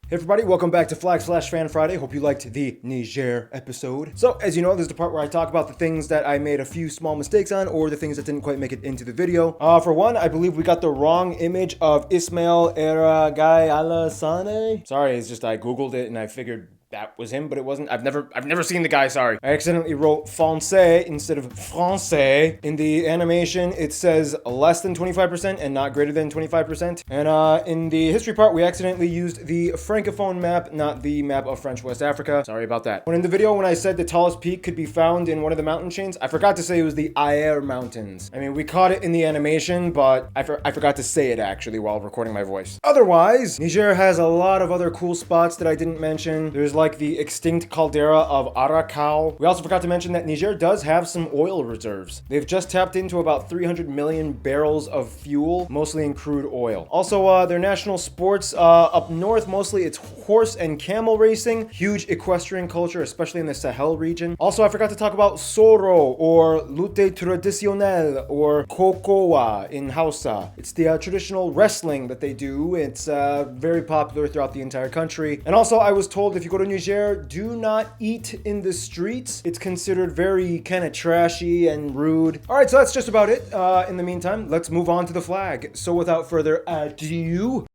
Hey everybody, welcome back to Flag/Fan Friday. Hope you liked the Niger episode. So, as you know, this is the part where I talk about the things that I made a few small mistakes on, or the things that didn't quite make it into the video. For one, I believe we got the wrong image of Ismail Eragai Alassane. Sorry, it's just I googled it and I figured that was him, but it wasn't. I've never seen the guy, sorry. I accidentally wrote français instead of français. In the animation, it says less than 25% and not greater than 25%. And in the history part, we accidentally used the Francophone map, not the map of French West Africa. Sorry about that. When in the video, when I said the tallest peak could be found in one of the mountain chains, I forgot to say it was the Aer Mountains. I mean, we caught it in the animation, but I forgot to say it actually while recording my voice. Otherwise, Niger has a lot of other cool spots that I didn't mention. There's like the extinct caldera of Arakau. We also forgot to mention that Niger does have some oil reserves. They've just tapped into about 300 million barrels of fuel, mostly in crude oil. Also, their national sports up north, mostly it's horse and camel racing. Huge equestrian culture, especially in the Sahel region. Also, I forgot to talk about Soro, or Lutte Traditionnelle, or Kokowa in Hausa. It's the traditional wrestling that they do. It's very popular throughout the entire country. And also, I was told if you go to Niger, do not eat in the streets. It's considered very kind of trashy and rude. All right, so that's just about it. In the meantime, let's move on to the flag. So without further ado...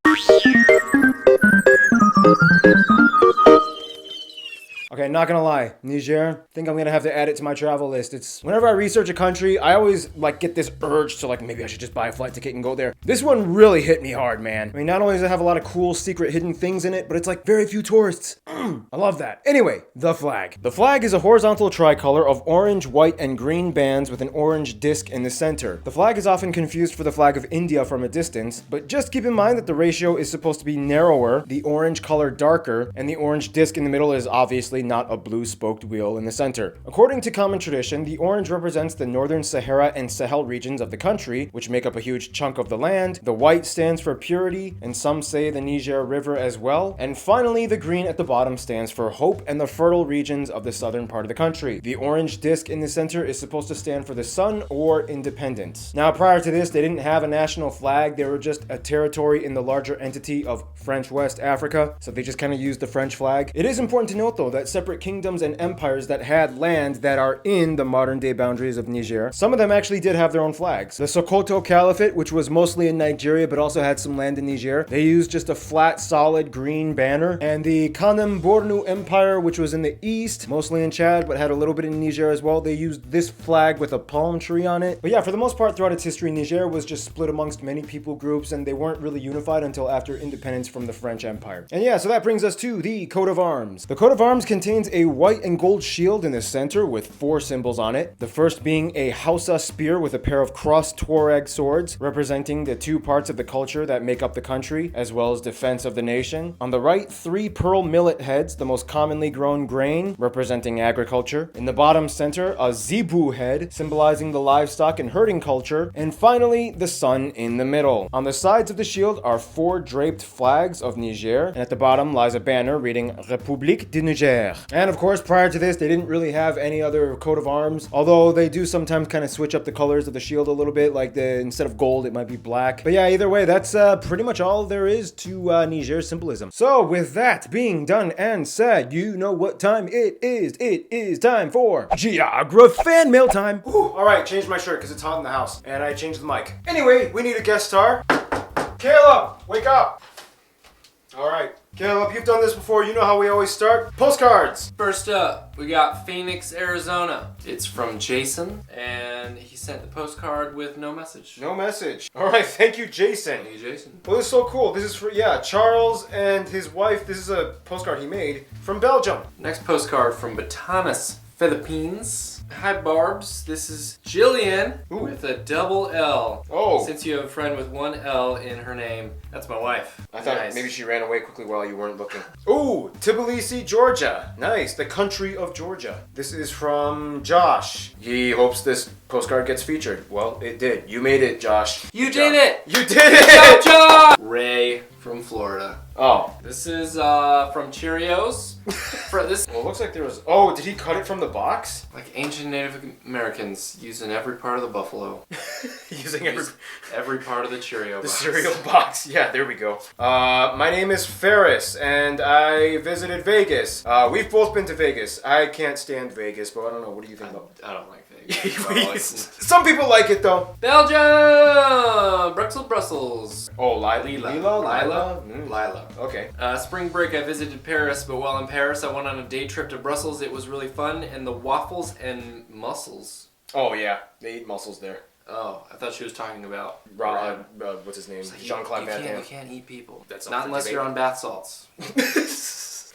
Okay, not gonna lie, Niger, I think I'm gonna have to add it to my travel list. It's whenever I research a country, I always get this urge to maybe I should just buy a flight ticket and go there. This one really hit me hard, man. I mean, not only does it have a lot of cool secret hidden things in it, but it's very few tourists. I love that. Anyway, the flag. The flag is a horizontal tricolor of orange, white, and green bands with an orange disc in the center. The flag is often confused for the flag of India from a distance, but just keep in mind that the ratio is supposed to be narrower, the orange color darker, and the orange disc in the middle is obviously not a blue spoked wheel in the center. According to common tradition, the orange represents the northern Sahara and Sahel regions of the country, which make up a huge chunk of the land. The white stands for purity, and some say the Niger River as well. And finally, the green at the bottom stands for hope and the fertile regions of the southern part of the country. The orange disc in the center is supposed to stand for the sun or independence. Now, prior to this, they didn't have a national flag. They were just a territory in the larger entity of French West Africa, so they just kind of used the French flag. It is important to note, though, that separate kingdoms and empires that had land that are in the modern day boundaries of Niger, some of them actually did have their own flags. The Sokoto Caliphate, which was mostly in Nigeria but also had some land in Niger, they used just a flat, solid green banner. And the Kanem Bornu Empire, which was in the east, mostly in Chad but had a little bit in Niger as well, they used this flag with a palm tree on it. But yeah, for the most part throughout its history, Niger was just split amongst many people groups, and they weren't really unified until after independence from the French Empire. And yeah, so that brings us to the coat of arms. The coat of arms contains a white and gold shield in the center with 4 symbols on it. The first being a Hausa spear with a pair of crossed Tuareg swords, representing the 2 parts of the culture that make up the country, as well as defense of the nation. On the right, 3 pearl millet heads, the most commonly grown grain, representing agriculture. In the bottom center, a zebu head, symbolizing the livestock and herding culture. And finally, the sun in the middle. On the sides of the shield are 4 draped flags of Niger, and at the bottom lies a banner reading République du Niger. And of course, prior to this, they didn't really have any other coat of arms, although they do sometimes kind of switch up the colors of the shield a little bit, instead of gold, it might be black. But yeah, either way, that's pretty much all there is to Niger symbolism. So with that being done and said, you know what time it is. It is time for Geography Fan Mail time. All right, changed my shirt because it's hot in the house, and I changed the mic. Anyway, we need a guest star. Caleb, wake up. All right. Caleb, you've done this before. You know how we always start. Postcards. First up, we got Phoenix, Arizona. It's from Jason, and he sent the postcard with no message. No message. All right, thank you, Jason. Thank you, Jason. Well, this is so cool. This is for, Charles and his wife. This is a postcard he made from Belgium. Next postcard from Batanes, Philippines. Hi, Barbs. This is Jillian with a double L. Oh. Since you have a friend with 1 L in her name, that's my wife. I thought maybe she ran away quickly while you weren't looking. Ooh, Tbilisi, Georgia. Nice, the country of Georgia. This is from Josh. He hopes this postcard gets featured. Well, it did. You made it, Josh. You did it! You did it! Good job! Ray from Florida. Oh. This is from Cheerios. For this, Well, it looks like there was... Oh, did he cut it from the box? like ancient Native Americans using every part of the buffalo. Using every part of the Cheerio the box. cereal box. Yeah, there we go. My name is Ferris, and I visited Vegas. We've both been to Vegas. I can't stand Vegas, but I don't know. What do you think about I don't like Vegas. Some people like it, though. Belgium! Brussels. Oh, Lila. Lila? Lila. Okay. Spring break, I visited Paris, but while in Paris, I went on a day trip to Brussels. It was really fun, and the waffles and mussels. Oh, yeah. They eat mussels there. Oh, I thought she was talking about What's his name? Like, Jean-Claude Van Damme. You can't eat people. That's not unless you're on bath salts.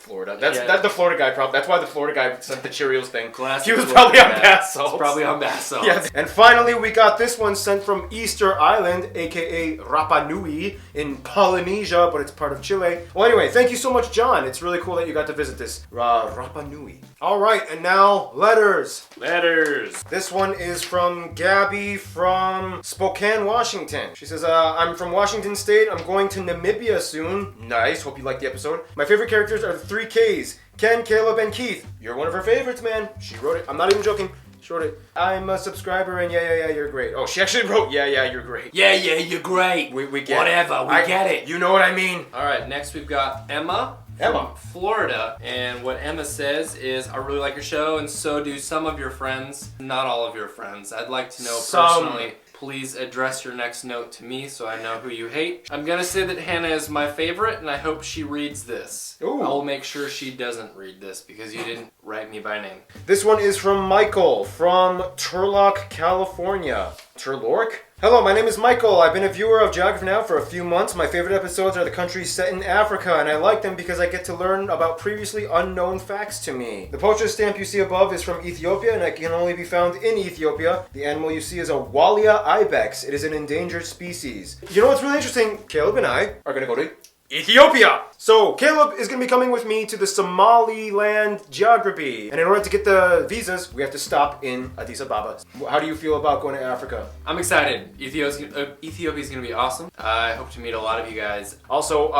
Florida. That's Yeah. the Florida guy. Probably. That's why the Florida guy sent the Cheerios thing. Classic He was Florida probably on guy. bath salts. He's probably on bath salts. Yes. And finally, we got this one sent from Easter Island, aka Rapa Nui in Polynesia, but it's part of Chile. Well, anyway, thank you so much, John. It's really cool that you got to visit this Rapa Nui. All right, and now letters. Letters. This one is from Gabby from Spokane, Washington. She says, I'm from Washington State. I'm going to Namibia soon. Nice. Hope you liked the episode. My favorite characters are the 3 Ks. Ken, Caleb, and Keith. You're one of her favorites, man. She wrote it. I'm not even joking. She wrote it. I'm a subscriber, and yeah, you're great. Oh, she actually wrote, yeah, you're great. Yeah, you're great. We get Whatever, it. we get it. You know what I mean. All right, next we've got Emma. Emma. From Florida. And what Emma says is, I really like your show, and so do some of your friends. Not all of your friends. I'd like to know personally. Please address your next note to me so I know who you hate. I'm gonna say that Hannah is my favorite, and I hope she reads this. Ooh. I will make sure she doesn't read this because you didn't write me by name. This one is from Michael from Turlock, California. Turlock? Hello, my name is Michael. I've been a viewer of Geography Now for a few months. My favorite episodes are the countries set in Africa, and I like them because I get to learn about previously unknown facts to me. The postage stamp you see above is from Ethiopia, and it can only be found in Ethiopia. The animal you see is a Walia ibex. It is an endangered species. You know what's really interesting? Caleb and I are going to go to Ethiopia! So, Caleb is going to be coming with me to the Somaliland geography. And in order to get the visas, we have to stop in Addis Ababa. How do you feel about going to Africa? I'm excited. Ethiopia's gonna be awesome. I hope to meet a lot of you guys. Also,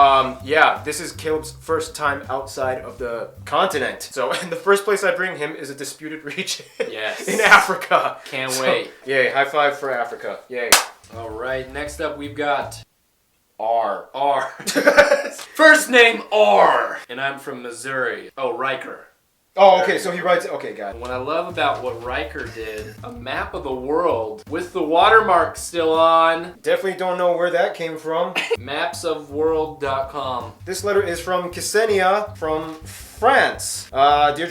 yeah, this is Caleb's first time outside of the continent. So, and the first place I bring him is a disputed region. Yes. In Africa. Can't wait. Yay, high five for Africa. Yay. All right, next up we've got R. First name R. And I'm from Missouri. Oh, Riker. Oh, okay, so he writes it. Okay, got it. What I love about what Riker did, a map of the world with the watermark still on. Definitely don't know where that came from. Mapsofworld.com. This letter is from Ksenia from France. Dear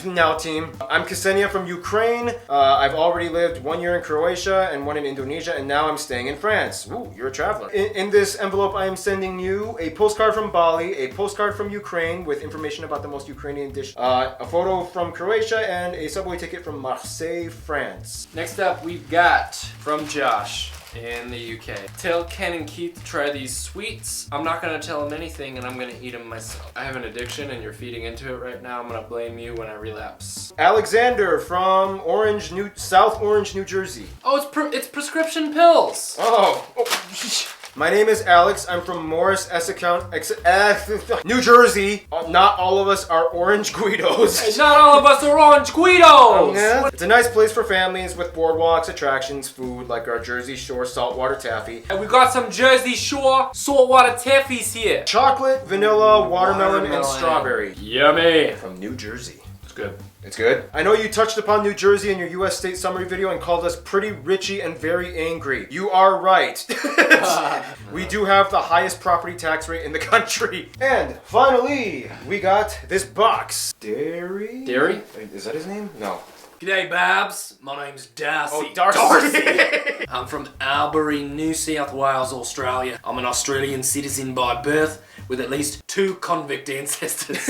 Now team, I'm Ksenia from Ukraine. I've already lived 1 year in Croatia and 1 in Indonesia, and now I'm staying in France. Ooh, you're a traveler. In this envelope, I am sending you a postcard from Bali, a postcard from Ukraine with information about the most Ukrainian dish, a photo from Croatia, and a subway ticket from Marseille, France. Next up, we've got from Josh in the UK. Tell Ken and Keith to try these sweets. I'm not gonna tell them anything, and I'm gonna eat them myself. I have an addiction, and you're feeding into it right now. I'm gonna blame you when I relapse. Alexander from South Orange, New Jersey. Oh, it's prescription pills. Oh. My name is Alex. I'm from Morris, New Jersey. Not all of us are orange Guidos. Hey, not all of us are orange Guidos. Yeah. It's a nice place for families with boardwalks, attractions, food like our Jersey Shore saltwater taffy. And we got some Jersey Shore saltwater taffies here. Chocolate, vanilla, watermelon, and strawberry. Yummy. From New Jersey. It's good. It's good. I know you touched upon New Jersey in your U.S. state summary video and called us pretty richy and very angry. You are right. We do have the highest property tax rate in the country. And finally, we got this box. Dairy? Dairy? Is that his name? No. G'day, Babs. My name's Darcy. Oh, Darcy. I'm from Albury, New South Wales, Australia. I'm an Australian citizen by birth with at least 2 convict ancestors.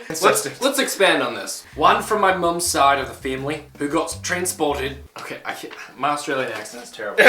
Let's expand on this. One from my mum's side of the family who got transported. Okay, my Australian accent is terrible.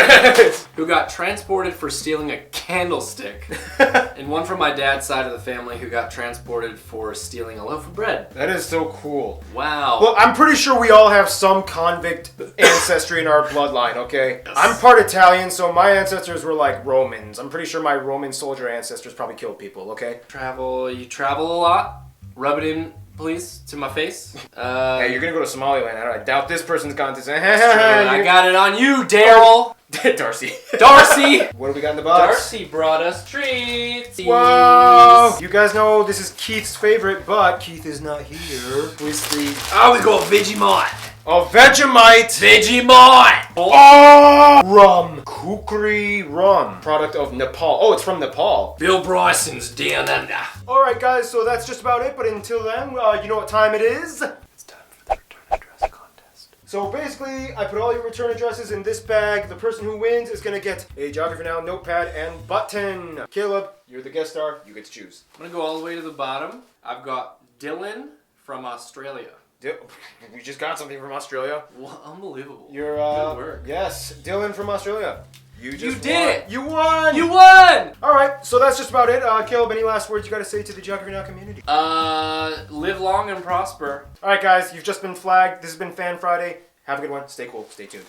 Who got transported for stealing a candlestick. And one from my dad's side of the family who got transported for stealing a loaf of bread. That is so cool. Wow. Well, I'm pretty sure we all have some convict ancestry in our bloodline, okay? Yes. I'm part Italian, so my ancestors were like Romans. I'm pretty sure my Roman soldier ancestors probably killed people, okay? You travel a lot. Rub it in, please, to my face. Hey, you're gonna go to Somaliland. I doubt this person's gone to I got it on you, Daryl. Darcy. Darcy. What do we got in the box? Darcy brought us treats. Whoa! You guys know this is Keith's favorite, but Keith is not here. What's the... Oh, we got Vegemite. Oh, Vegemite! Vegemite! Oh! Rum. Kukri rum. Product of Nepal. Oh, it's from Nepal. Bill Bryson's Down Under. Alright guys, so that's just about it, but until then, you know what time it is? It's time for the return address contest. So basically, I put all your return addresses in this bag. The person who wins is gonna get a Geography Now notepad and button. Caleb, you're the guest star. You get to choose. I'm gonna go all the way to the bottom. I've got Dylan from Australia. We just got something from Australia. Well, unbelievable. You're Good work. Yes, Dylan from Australia. You did won. it! You won! You won! Alright, so that's just about it. Caleb, any last words you gotta say to the Geography Now community? Live long and prosper. Alright guys, you've just been flagged. This has been Fan Friday. Have a good one. Stay cool. Stay tuned.